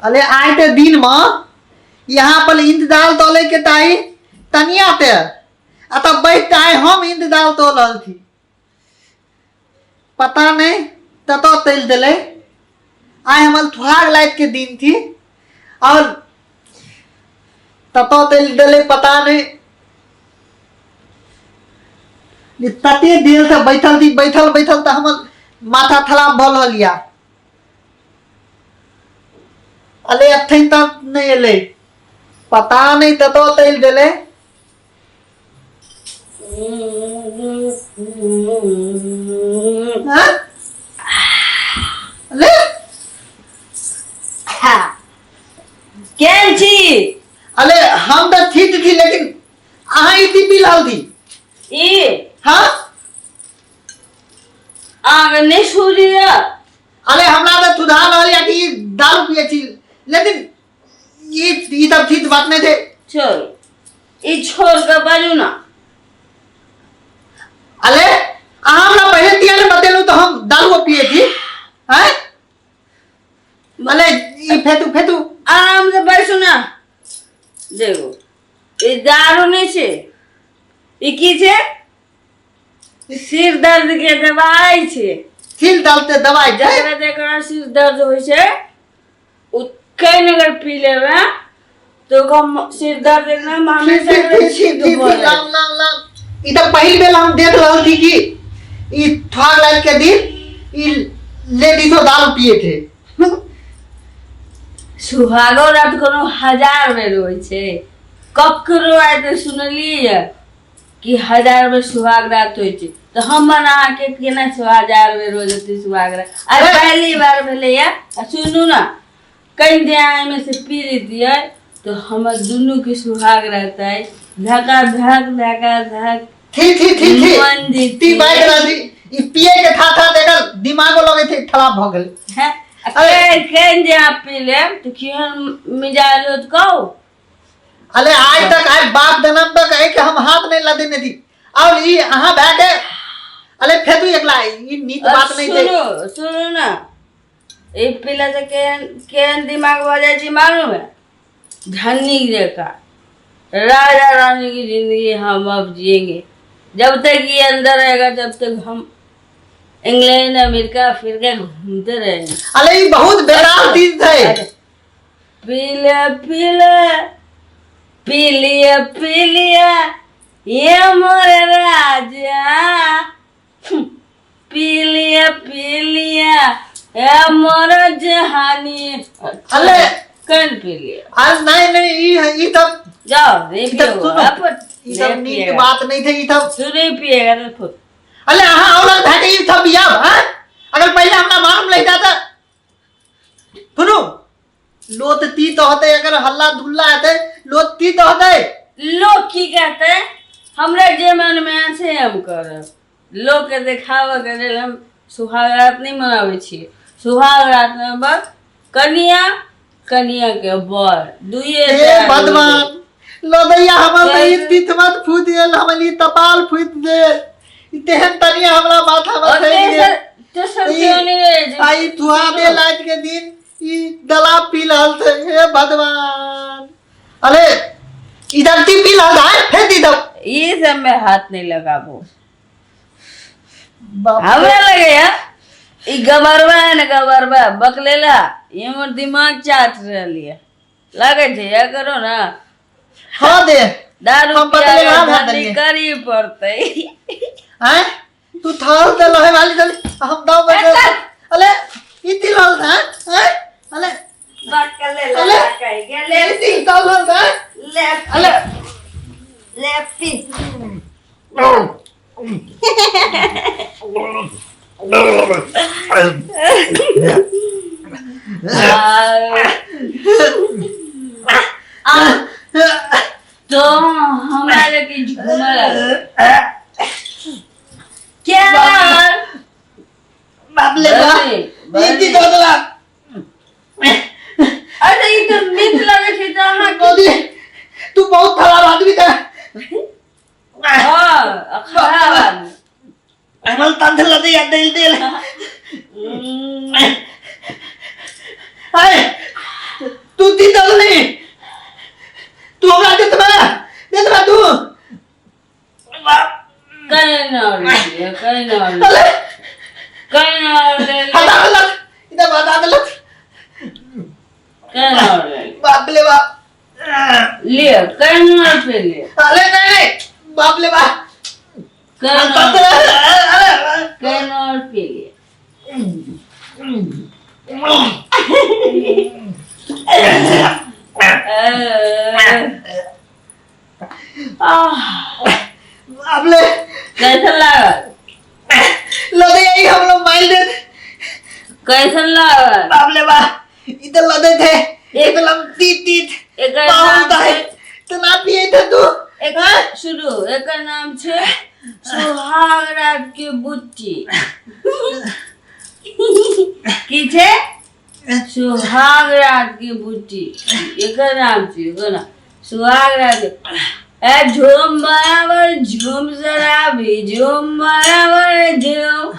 अले आए ते दिन में यहाँ पर इंतजार तोले के ताई तनिया ते तब बैठ आए हम इंतजार तोल थी पता नहीं ततो तेल दिले आए हमारे थुहाग लाइट के दिन थी और ततो तेल दिले पता नहीं तते देर से बैठल थी बैठल तो हम माथा थलाप भल लिया अले अथन तक नहीं अले पता नहीं ततो तेल दिले अले केम छी अले हम तो ठीक थी लेकिन आहा इतनी बिलाल थी ई हाँ आगे नहीं सूर्य अरे हमरा तो सुधार वाली कि दारू पिए थी लेकिन ये तब ठीक बात नहीं थे छोड़ ई छोड़ के बाजू ना अरे हमरा पहले दिया ने बतेलू तो हम दारू पिए थी हैं अरे ये फेतू आराम से बैठो ना देखो ये दारू नहीं छे ये की छे सिर दर्द के दवाई छे सिर दर्द के दवाई जकरा जकरा सिर दर्द होय छे उ कई अगर पी लेवे तो कम सिर दर्द ना माने से लाम इधर पहली बेल हम देख रहल थी कि ई थर्ड लाइन के दिन ई लेडी तो दारू पिए थे सुहागो रात कोनो 1000 बेर होय छे ककरो आय तो सुनलिए कि 1000 बेर सुहाग रात होय छे तो हम बना के केना 1000 बेर हो जती सुहाग रात अरे पहली बार भेले या सुनू ना कहीं दे आए में से पी लेती है तो हम दोनों की सुहाग रहता है धका धक थी मंदिर ती बाइक राजी ई पिए के था देखल दिमागो लगे थे खराब भ गेल है अरे कहीं दे आप पी ले तो क्यों मिजाज हो तो कहो अरे आज तक आज बाप जन्म तक है कि हम हाथ नहीं ला देने थी और ये अहाँ बैठे अरे फेतू एकला ये नीत बात नहीं थे सुनो ना ये पीला से केन दिमाग बजाय जी मालूम है धनी जैसा राजा रानी की जिंदगी हम अब जिएंगे जब तक ये अंदर रहेगा जब तक हम इंग्लैंड अमेरिका फिर के घूमते रहेंगे अरे ये बहुत बेकार चीज है पीलिया ये मोरे राजा पीलिया ये मोरा जहानी अरे कौन पीलिया आज नहीं ये तब जाओ रे ये सब नीत बात नहीं थे ये तब तू नहीं पिएगा ना खुद अरे हाँ और बैठे ये सब बिया हां अगर पहले हमरा मालूम लग जाता सुनो लोत ती तो होते अगर हल्ला दुल्ला आते लोत ती तो होते लोग की कहते हैं हमरा जे मन में से हम करब लोग के देखावा करे हम सुहाग रात नहीं मनावे छी सुहाग रात में बस कनिया के बर दुइए भगवान लोदैया हमर ई तीत मत फूट गेल हमली तपाल फूट दे तेहन तनिया हमरा माथा में થઈ गेल तो सब क्यों नहीं रहे आई धुआ दे लाइट के दिन ई गला पी रहल थे हे भगवान अरे इधर ती पी रहल है फेंक दी दो ये सब में हाथ नहीं लगाबो हमरा लगे यार ई गबरवा है ना गबरवा बकलेला ये मोर दिमाग चाट रहलिए लगे छे या करो ना हाँ दे दारू पिया करी पड़ते हैं तू थाल दे लहे वाली चल हम दाव बजे अले इती लाल था हैं अले बकले ला कहीं गेले इती ताल था ले अले लेफ्टी तो हमारे की झूमर क्या बाप ले बा इती दो दला अरे ये तो नींद लगे थी जहाँ मोदी तू बहुत खराब आदमी था हाँ खराब अमल तंत्र लदे या दिल दिल हाय ले कहीं ना ले अले कहीं ना ले हटा गलत इधर बता गलत कहीं ना ले बाप ले बाप ले कहीं ना पे ले अले नहीं बाप ले बाप कहीं ना पे ले बाप ले कैसा लगा लदे यही हम लोग माइल दे कैसा लगा बाप ले बाप इधर लदे थे एक लंबी तीत एक बहुत नाम है तो ना पिए थे तू एक शुरू एक नाम छे सुहाग रात की बुच्ची की छे सुहाग रात की बुच्ची एक नाम छे एक नाम सुहाग रात ए झूम बराबर झूम जरा भी झूम बराबर झूम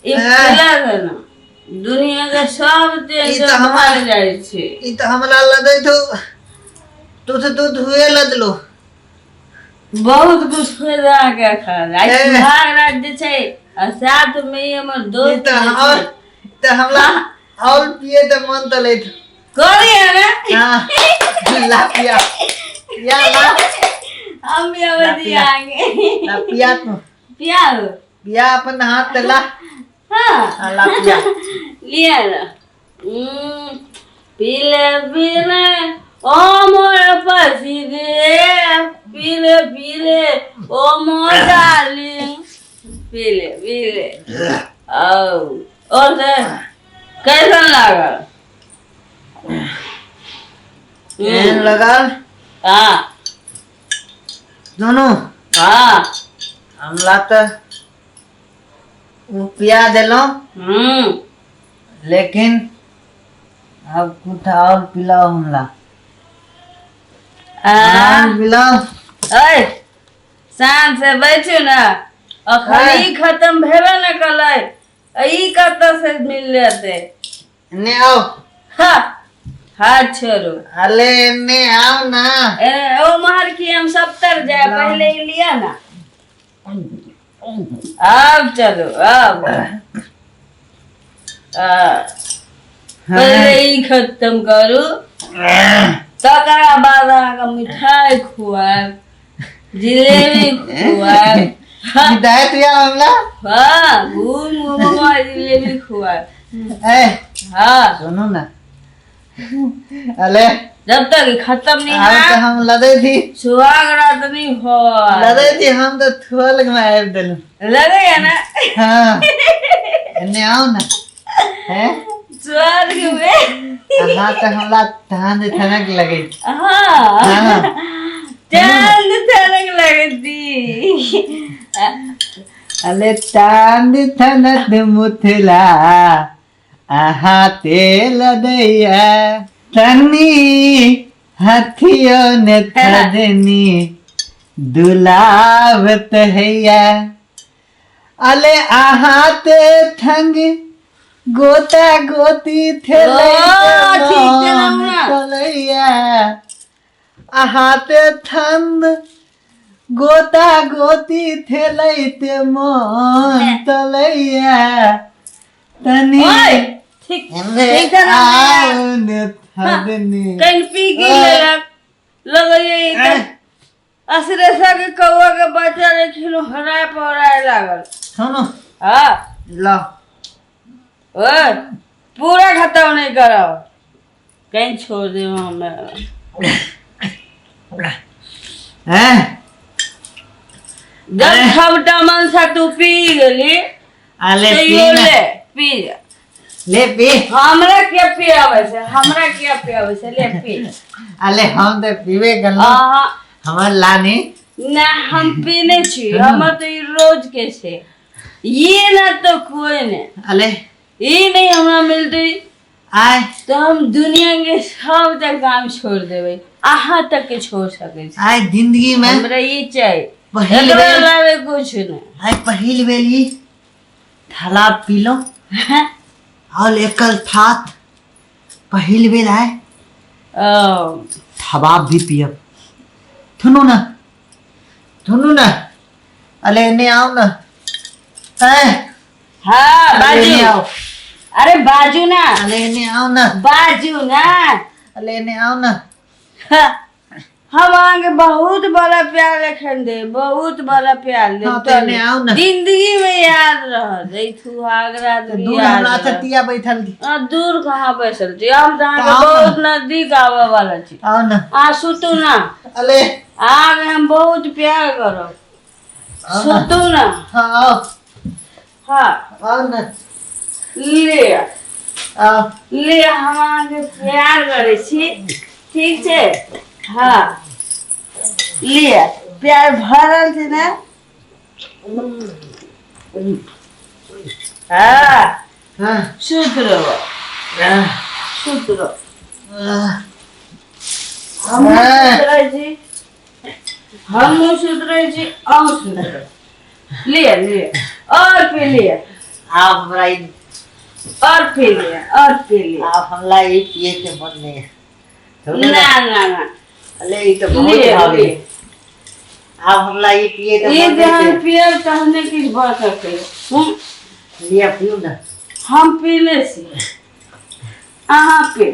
इतना करना दुनिया का सब तेज हमारे जाए छे ई तो हमरा लदे तो तू से दूध हुए लद लो बहुत कुछ खुदा के खा आज सुहाग रात जे छे आ साथ में हमर ई दोस्त तो हमरा और पिए तो मन तो ले करिए ना हां ला पिया या ला हम भी अब दियांगे ला पिया तू पियाओ पिया अपन हाथ ते ला हाँ ला पिया लिया ना पीले पीले ओ मोर पसी दे पीले पीले ओ मोर डार्लिंग पीले पीले और से कैसा लगा एन लगा हाँ दोनों हाँ हमला तो वो पिया देलो लेकिन अब कुछ और पिलाओ हमला पिलाओ अरे शान से बैठो ना अखनी खत्म भेबे न कलै ई कत से मिल लेते ने आओ हाँ हाँ छोड़ो अले ने आओ ना ओ महर की हम सब तर जाए पहले ही लिया ना अब चलो अब पहले ही खत्म करो तकरा बाद का मिठाई खुआ जिलेबी खुआ हिदायत या हमला हाँ घूम घूम जिलेबी खुआ ए हाँ सुनो ना अले जब तक खत्म नहीं आज तो है हम लदे थी सुहाग रात नहीं हो लदे थी हम तो थोल में आए दिल लगे है ना हाँ ने आओ ना हैं स्वर्ग में हाँ तो हमला धान थनक लगे हाँ चांद थनक लगती अले चांद थनक मुथला आहा तेल दैया तनी हाथियों ने थदनी दुलावत हैया अले आहा ते थंग गोता गोती थे लैया आहा ते थंद गोता गोती थे लैते मन तलैया तनी ठीक ठीक है ना कहीं पी के लगे ये असरे सा के कौवा के बच्चा रे खिलो हराए पौराए लागल सुनो हाँ ला ओए पूरा खत्म नहीं करो कहीं छोड़ दे हमें हैं जब छबटा मन सा तू पी गली अले तो पी यो ना पी जा ले पी हमरा क्या पियावे से हमरा क्या पियावे से ले पी अले हम तो पीवे गलो हाँ हमर लानी ना हम पीने छी हम तो ये रोज के से ये ना तो कोई ने अले ये नहीं हमरा मिलती आय तो हम दुनिया के सब तक काम छोड़ देवे आहा तक के छोड़ सके छी। आय जिंदगी में हमरा ये चाहिए पहिल एकरा बेर अलावे कुछ नहीं आय पहिल बेर ये थाला पी लो और एकल थात पहिल बेर आय थबाब भी पियब थुनु ना अले ने आओ ना हैं हाँ लेने बाजू आओ अरे बाजू ना लेने आओ ना बाजू ना लेने आओ ना हाँ, हम आगे बहुत बड़ा प्यार रखन दे बहुत बड़ा प्यार दे हाँ, तो लेने आओ ना। जिंदगी में याद रह दे सुहागरा तो दूर हमरा से तिया बैठल थी दूर कहाँ बैसल थी हम तो आगे आओ ना। बहुत नजदीक आवे वाला छी आओ ना सुतू ना अले आगे हम बहुत प्यार करो आओ ना। सुतू ना हाँ आओ हाँ आओ ना ले आओ ले हम आगे प्यार करे छी ठीक छे हाँ ले प्यार भरल छे ना हाँ हाँ सुत रहो हाँ सुत रहो हाँ हम सुत रहे छी हम सुत रहे छी और सुत रहो ले ले और पी ले आप हमरा और पी ले और पी ले आप हमला ये पिए के मन नहीं है ना ना ना अले ये तो बहुत ले भाभी ले आप हमला ये पिए के ये मन जहाँ नहीं पिए तो हमने किस बात करते लिया पियो ना हम पीने से अहाँ पे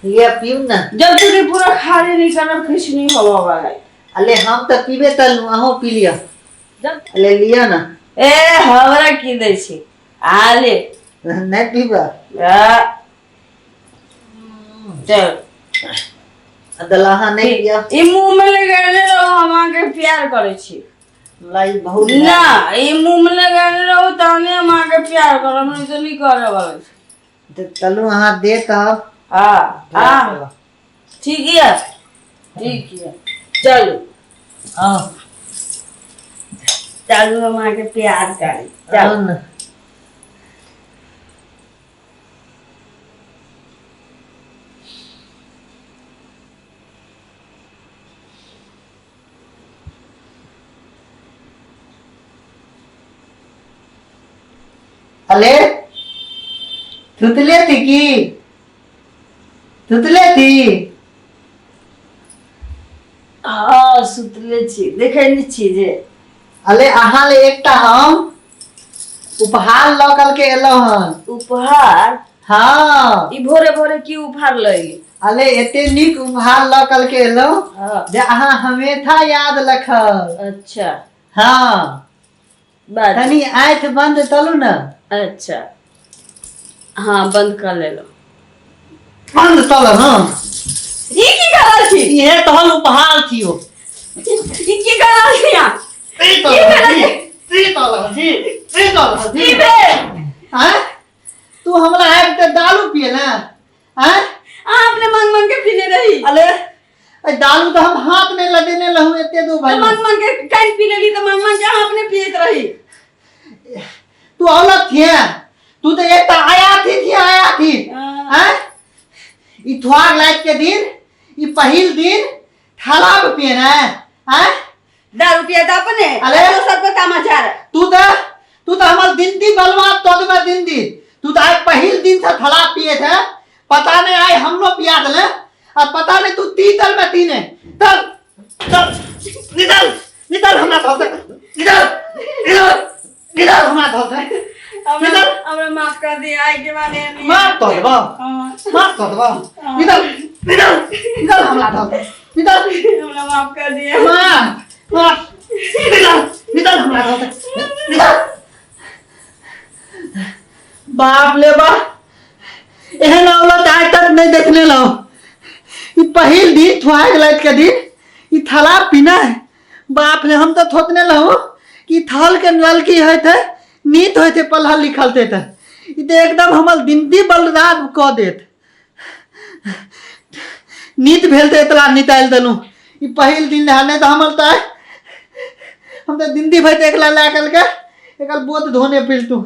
लिया पियो ना जब तक ये पूरा खाली नहीं करना कुछ नहीं होगा वाला अले हम तो पीबे तलू अहो पी लिया जब अले लिया ना ए हमरा की दे छी आले नहीं पीबा चल दलाहा नहीं पिया ई मुंह में लगाने रहो हम आके प्यार करे छी लाई बहुत ना ई मुंह में लगाने रहो तने हम आके प्यार करो हम तो नहीं करे वाला छी तो तलू हाथ दे तो हाँ ठीक है चलो आओ चलो हम आके प्यार करें आओ चल ना अले थुतले थी की थुतले थी हाँ सुतले छी देखे नहीं छी जे अले अहाँ ले एकटा हम उपहार ल कल के एलो हन उपहार हाँ ई भोरे भोरे की उपहार लइली अले एते नीक उपहार ल कल के एलो हाँ जे अहाँ हमेशा याद रखब अच्छा हाँ बात तनी आँख बंद तलू ना अच्छा हाँ बंद कर ले लो बंद तल हाँ ई की करल छी ये तहल उपहार थियो ई की करल छी यहाँ ई बे हैं तू हमरा आब ते दारू पिए ना हैं आपने मन के पीने रही अले ए दारू तो हम हाथ में लदेने रहू एते दो भाई मन के काई पी लेली तो मन के आपने पियत रही तू औलत थी तू तो एक आया थी हैं ई थवार लाइट के दिन ई पहिल दिन थालाब पिए ना हैं दारू पियत अपने अरे! तो सबको समाचार तू तो हमार दिन दी बलवान तो दे दिन दी तू तो आज पहिल दिन से थालाब पिए थे पता नहीं आए हम लोग पिया दले और पता नहीं तू तीतल में तीने चल चल निकल निकल हमरा घर से निकल निकल निकल हमरा घर से हमरा माफ कर दिया आई के माने नहीं माफ कर दबा निकल निकल निकल हमरा घर से निकल हमरा माफ कर दिया माफ माफ निकल निकल हमरा घर से निकल बाप ले बा एहन औलत आज तक नहीं देखने लो ई पहिल दिन थुआग लाइट के दिन ई थाला पीना है बाप रे हम तो थोतने लो कि थाल के नल की है थे नीत होते पढ़ल लिखल थे ई तो एकदम हमर जिंदगी बलराज क देत नीत भेल ते इतना निकाल देलू ई पहिल दिन रहने तो हमर तो हम तो जिंदगी भर एकला ला कल के एकल बोत धोने फिर तू